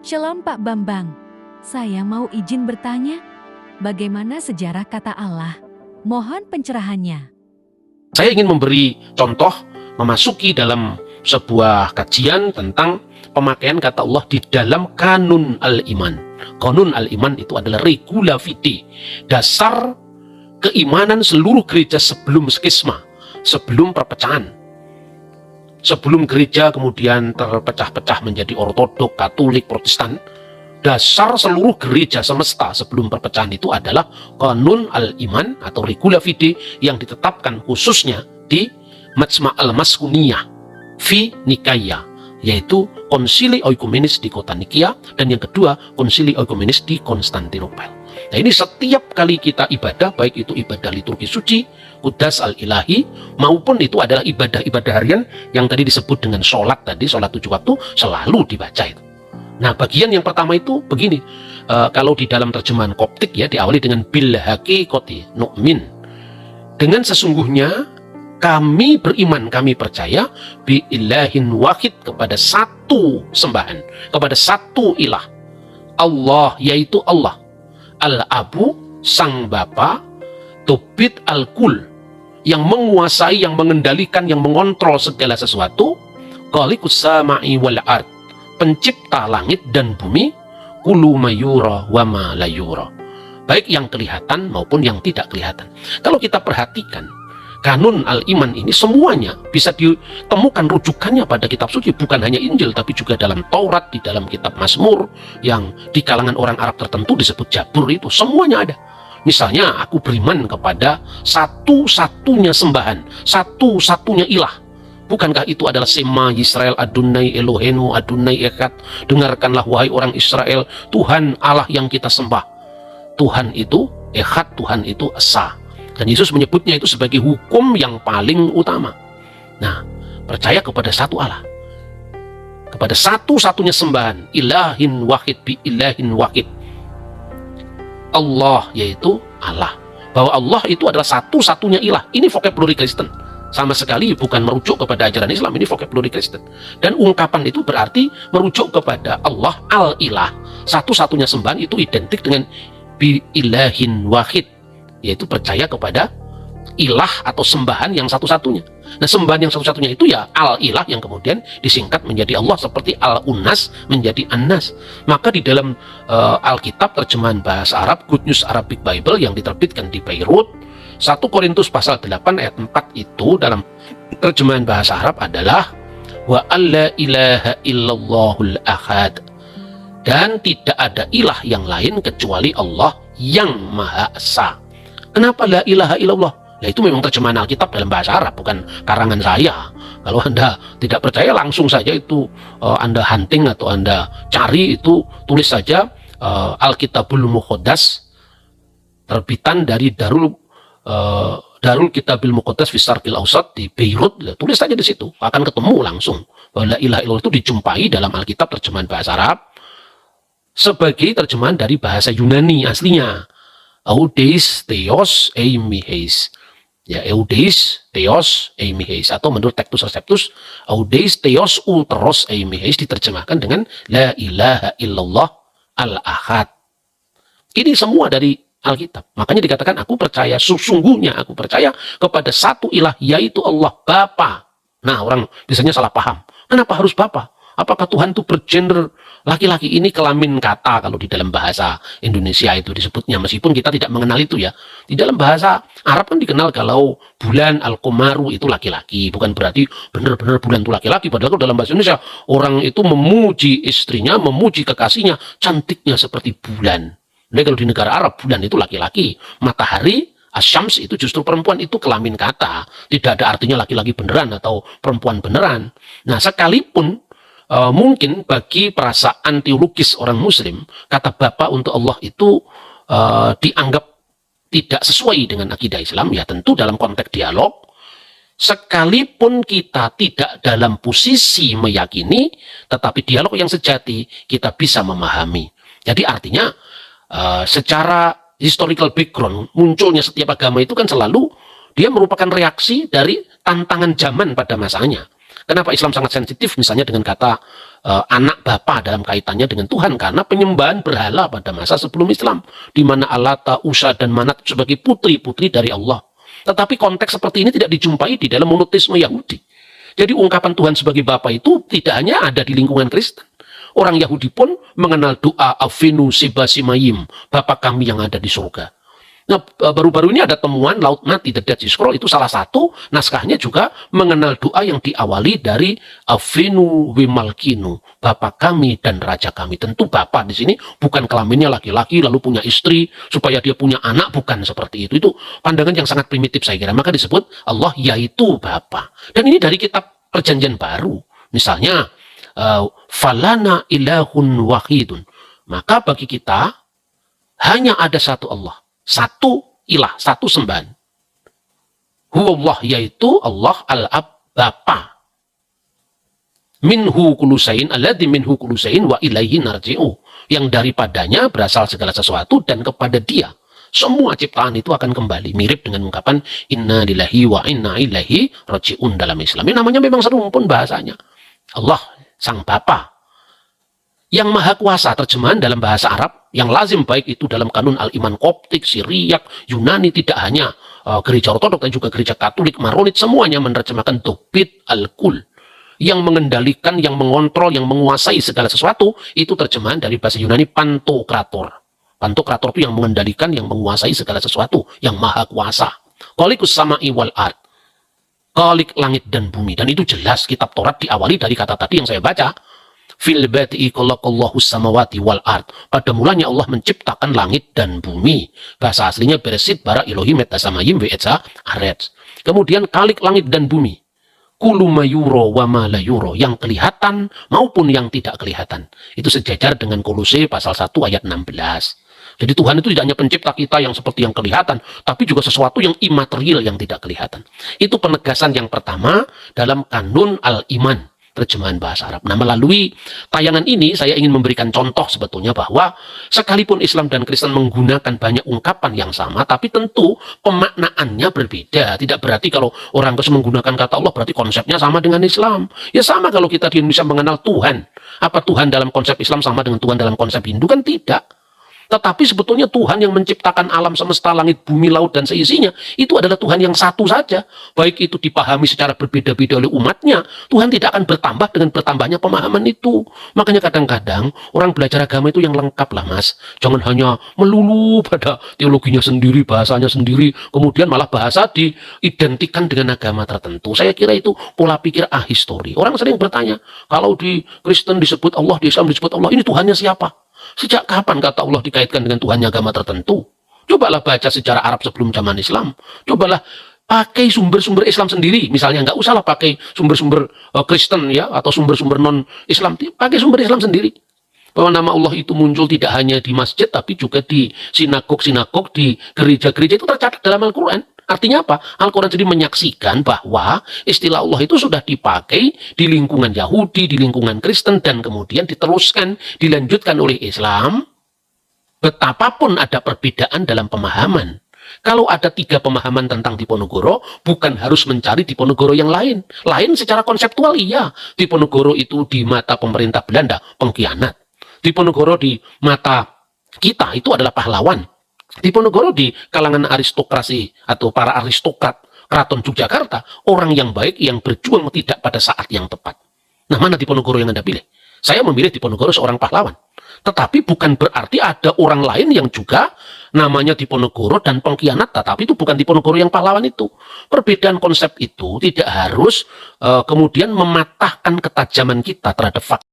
Shalom Pak Bambang, saya mau izin bertanya, bagaimana sejarah kata Allah? Mohon pencerahannya. Saya ingin memberi contoh memasuki dalam sebuah kajian tentang pemakaian kata Allah di dalam kanun al-iman. Kanun al-iman itu adalah regula fide, dasar keimanan seluruh gereja sebelum skisma, sebelum perpecahan. Sebelum gereja kemudian terpecah-pecah menjadi ortodok, katolik, protestan, dasar seluruh gereja semesta sebelum perpecahan itu adalah kanun al-iman atau regula fide yang ditetapkan khususnya di Majma' al-Maskuniyah fi Nikaya, yaitu konsili oikumenis di kota Nikia, dan yang kedua konsili oikumenis di Konstantinopel. Nah, ini setiap kali kita ibadah, baik itu ibadah liturgi suci, Qudas al-ilahi, maupun itu adalah ibadah-ibadah harian yang tadi disebut dengan sholat tadi, sholat 7 waktu, selalu dibaca itu. Nah, bagian yang pertama itu begini, kalau di dalam terjemahan Koptik ya, diawali dengan bil haqiqati nu'min, dengan sesungguhnya kami beriman, kami percaya bi ilahin wahid, kepada satu sembahan, kepada satu ilah, Allah, yaitu Allah, al-abu, sang bapa, tubit al-kul, yang menguasai, yang mengendalikan, yang mengontrol segala sesuatu, khaliqus sama'i wal ard, pencipta langit dan bumi, kulu mayura wa ma layura, baik yang kelihatan maupun yang tidak kelihatan. Kalau kita perhatikan kanun al-iman ini, semuanya bisa ditemukan rujukannya pada kitab suci, bukan hanya Injil tapi juga dalam Taurat, di dalam kitab Mazmur yang di kalangan orang Arab tertentu disebut Jabur, itu semuanya ada. Misalnya, aku beriman kepada satu-satunya sembahan, satu-satunya ilah. Bukankah itu adalah Sema Yisrael Adonai Elohenu Adonai Echad? Dengarkanlah wahai orang Israel, Tuhan Allah yang kita sembah, Tuhan itu Echad, Tuhan itu Esa. Dan Yesus menyebutnya itu sebagai hukum yang paling utama. Nah, percaya kepada satu Allah, kepada satu-satunya sembahan, ilahin wahid bi ilahin wahid, Allah, yaitu Allah. Bahwa Allah itu adalah satu-satunya ilah. Ini vocabulary Kristen, sama sekali bukan merujuk kepada ajaran Islam. Ini vocabulary Kristen. Dan ungkapan itu berarti merujuk kepada Allah al-ilah, satu-satunya sembahan, itu identik dengan bi ilahin wahid, yaitu percaya kepada ilah atau sembahan yang satu-satunya. Nah, sembahan yang satu-satunya itu ya al-ilah, yang kemudian disingkat menjadi Allah, seperti al-unas menjadi an-nas. Maka di dalam Alkitab terjemahan bahasa Arab, Good News Arabic Bible yang diterbitkan di Beirut, 1 Korintus pasal 8 ayat 4 itu dalam terjemahan bahasa Arab adalah wa alla ilaha illallahul ahad, dan tidak ada ilah yang lain kecuali Allah yang Maha Esa. Kenapa la ilaha illallah? Ya, itu memang terjemahan Alkitab dalam bahasa Arab, bukan karangan saya. Kalau Anda tidak percaya, langsung saja itu Anda hunting atau Anda cari, itu tulis saja Alkitabul Muqaddas, terbitan dari Darul Kitabil Muqaddas fi Syarqil Awsat di Beirut. Tulis saja di situ, akan ketemu langsung bahwa la ilaha illallah itu dijumpai dalam Alkitab terjemahan bahasa Arab sebagai terjemahan dari bahasa Yunani aslinya. Eudeis Theos Eimiheis, ya, Eudeis Theos Eimiheis, atau menurut Textus Receptus Eudeis Theos Ulteros Eimiheis diterjemahkan dengan la ilaha illallah al-ahad. Ini semua dari Alkitab. Makanya dikatakan aku percaya, sesungguhnya aku percaya kepada satu ilah, yaitu Allah Bapa. Nah, orang biasanya salah paham. Kenapa harus Bapa? Apakah Tuhan itu bergender laki-laki? Ini kelamin kata kalau di dalam bahasa Indonesia itu disebutnya, meskipun kita tidak mengenal itu ya. Di dalam bahasa Arab kan dikenal kalau bulan al-Qomaru itu laki-laki, bukan berarti benar-benar bulan itu laki-laki. Padahal dalam bahasa Indonesia orang itu memuji istrinya, memuji kekasihnya, cantiknya seperti bulan. Nah, kalau di negara Arab bulan itu laki-laki, matahari Asyams itu justru perempuan, itu kelamin kata, tidak ada artinya laki-laki beneran atau perempuan beneran. Nah, sekalipun mungkin bagi perasaan teologis orang Muslim, kata Bapa untuk Allah itu dianggap tidak sesuai dengan akidah Islam. Ya, tentu dalam konteks dialog, sekalipun kita tidak dalam posisi meyakini, tetapi dialog yang sejati kita bisa memahami. Jadi artinya secara historical background, munculnya setiap agama itu kan selalu dia merupakan reaksi dari tantangan zaman pada masanya. Kenapa Islam sangat sensitif misalnya dengan kata anak bapa dalam kaitannya dengan Tuhan, karena penyembahan berhala pada masa sebelum Islam, di mana Alata, Usa, dan Manat sebagai putri-putri dari Allah. Tetapi konteks seperti ini tidak dijumpai di dalam monoteisme Yahudi. Jadi ungkapan Tuhan sebagai Bapa itu tidak hanya ada di lingkungan Kristen. Orang Yahudi pun mengenal doa Avinu Sibasimayim, Bapa kami yang ada di surga. Nah, baru-baru ini ada temuan Laut Mati, The Dead Sea Scroll, itu salah satu naskahnya juga mengenal doa yang diawali dari Avinu Wimalkinu, Bapa kami dan Raja kami. Tentu Bapa di sini bukan kelaminnya laki-laki lalu punya istri supaya dia punya anak, bukan seperti itu. Itu pandangan yang sangat primitif saya kira. Maka disebut Allah yaitu Bapa. Dan ini dari kitab Perjanjian Baru. Misalnya falana ilahun wahidun. Maka bagi kita hanya ada satu Allah. Satu ilah, satu sembahan. Huwallah, yaitu Allah al-Ab, Bapa. Minhu kulusain, alladhi minhu kulusain wa ilaihi narji'u. Yang daripadanya berasal segala sesuatu dan kepada dia semua ciptaan itu akan kembali. Mirip dengan ungkapan inna lillahi wa inna ilaihi raji'un dalam Islam. Ini namanya memang serumpun bahasanya. Allah, Sang Bapa. Yang Maha Kuasa, terjemahan dalam bahasa Arab yang lazim baik itu dalam kanun Al-Iman Koptik, Siriak, Yunani, tidak hanya gereja Ortodok dan juga gereja Katolik, Maronit, semuanya menerjemahkan Dobit Al-Kul. Yang mengendalikan, yang mengontrol, yang menguasai segala sesuatu, itu terjemahan dari bahasa Yunani Pantokrator. Pantokrator itu yang mengendalikan, yang menguasai segala sesuatu, yang Maha Kuasa. Khaliqus sama'i wal ard. Khaliq langit dan bumi. Dan itu jelas kitab Taurat diawali dari kata tadi yang saya baca. Fil badi'i khalaqallahu samawati wal ard. Pada mulanya Allah menciptakan langit dan bumi. Bahasa aslinya Bereshit bara Elohim et samayim ve etza aretz. Kemudian Khalik langit dan bumi. Kulu mayuro wa ma la yuro, yang kelihatan maupun yang tidak kelihatan. Itu sejajar dengan Kolose pasal 1 ayat 16. Jadi Tuhan itu tidak hanya pencipta kita yang seperti yang kelihatan, tapi juga sesuatu yang imaterial yang tidak kelihatan. Itu penegasan yang pertama dalam kanun Al-Iman, terjemahan bahasa Arab. Nah, melalui tayangan ini saya ingin memberikan contoh sebetulnya bahwa sekalipun Islam dan Kristen menggunakan banyak ungkapan yang sama, tapi tentu pemaknaannya berbeda. Tidak berarti kalau orang Kristen menggunakan kata Allah berarti konsepnya sama dengan Islam. Ya sama kalau kita di Indonesia mengenal Tuhan. Apa Tuhan dalam konsep Islam sama dengan Tuhan dalam konsep Hindu? Kan tidak. Tetapi sebetulnya Tuhan yang menciptakan alam semesta, langit, bumi, laut, dan seisinya, itu adalah Tuhan yang satu saja. Baik itu dipahami secara berbeda-beda oleh umatnya, Tuhan tidak akan bertambah dengan bertambahnya pemahaman itu. Makanya kadang-kadang orang belajar agama itu yang lengkap lah mas. Jangan hanya melulu pada teologinya sendiri, bahasanya sendiri, kemudian malah bahasa diidentikan dengan agama tertentu. Saya kira itu pola pikir ahistori. Orang sering bertanya, kalau di Kristen disebut Allah, di Islam disebut Allah, ini Tuhannya siapa? Sejak kapan kata Allah dikaitkan dengan Tuhannya agama tertentu? Cobalah baca sejarah Arab sebelum zaman Islam. Cobalah pakai sumber-sumber Islam sendiri. Misalnya nggak usahlah pakai sumber-sumber Kristen ya atau sumber-sumber non-Islam. Pakai sumber Islam sendiri. Bahwa nama Allah itu muncul tidak hanya di masjid tapi juga di sinagog-sinagog, di gereja-gereja, itu tercatat dalam Al-Quran. Artinya apa? Al-Quran jadi menyaksikan bahwa istilah Allah itu sudah dipakai di lingkungan Yahudi, di lingkungan Kristen, dan kemudian diteruskan, dilanjutkan oleh Islam. Betapapun ada perbedaan dalam pemahaman. Kalau ada 3 pemahaman tentang Diponegoro, bukan harus mencari Diponegoro yang lain. Lain secara konseptual iya. Diponegoro itu di mata pemerintah Belanda, pengkhianat. Diponegoro di mata kita itu adalah pahlawan. Diponegoro di kalangan aristokrasi atau para aristokrat Keraton Yogyakarta, orang yang baik yang berjuang tidak pada saat yang tepat. Nah, mana Diponegoro yang Anda pilih? Saya memilih Diponegoro seorang pahlawan. Tetapi bukan berarti ada orang lain yang juga namanya Diponegoro dan pengkhianat, tetapi itu bukan Diponegoro yang pahlawan itu. Perbedaan konsep itu tidak harus kemudian mematahkan ketajaman kita terhadap fakta.